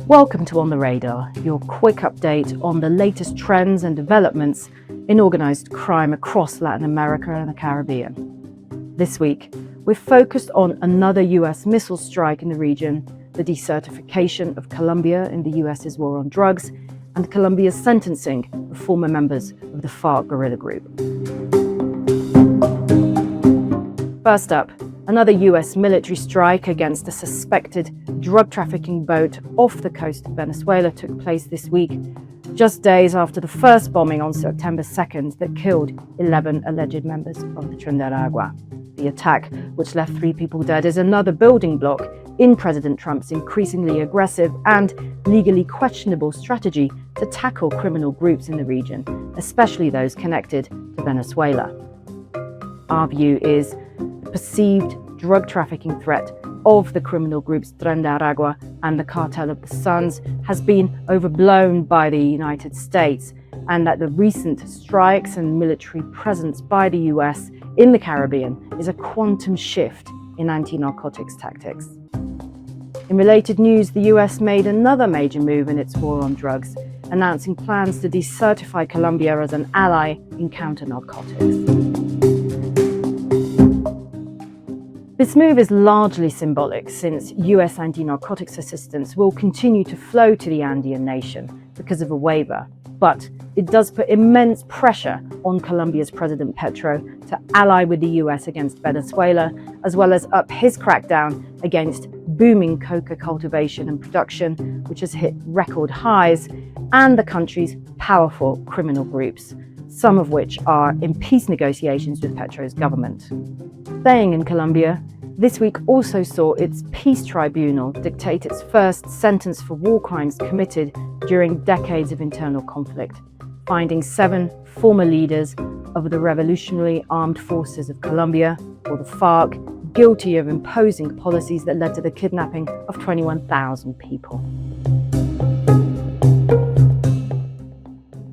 Welcome to On the Radar, your quick update on the latest trends and developments in organised crime across Latin America and the Caribbean. This week, we're focused on another US missile strike in the region, the decertification of Colombia in the US's war on drugs, and Colombia's sentencing of former members of the FARC guerrilla group. First up, another US military strike against a suspected drug trafficking boat off the coast of Venezuela took place this week, just days after the first bombing on September 2nd that killed 11 alleged members of the Agua. The attack, which left 3 people dead, is another building block in President Trump's increasingly aggressive and legally questionable strategy to tackle criminal groups in the region, especially those connected to Venezuela. Our view is the perceived drug trafficking threat of the criminal groups Agua and the Cartel of the Suns has been overblown by the United States, and that the recent strikes and military presence by the US in the Caribbean is a quantum shift in anti-narcotics tactics. In related news, the US made another major move in its war on drugs, announcing plans to decertify Colombia as an ally in counter-narcotics. This move is largely symbolic, since US anti-narcotics assistance will continue to flow to the Andean nation because of a waiver, but it does put immense pressure on Colombia's President Petro to ally with the US against Venezuela, as well as up his crackdown against booming coca cultivation and production, which has hit record highs, and the country's powerful criminal groups, some of which are in peace negotiations with Petro's government. Staying in Colombia, this week also saw its peace tribunal dictate its first sentence for war crimes committed during decades of internal conflict, finding 7 former leaders of the Revolutionary Armed Forces of Colombia, or the FARC, guilty of imposing policies that led to the kidnapping of 21,000 people.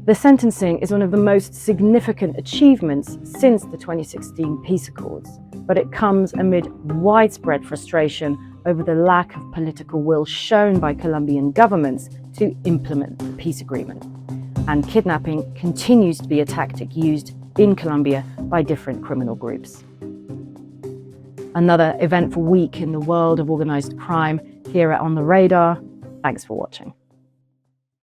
The sentencing is one of the most significant achievements since the 2016 peace accords, but it comes amid widespread frustration over the lack of political will shown by Colombian governments to implement the peace agreement. And kidnapping continues to be a tactic used in Colombia by different criminal groups. Another eventful week in the world of organised crime here at On the Radar. Thanks for watching.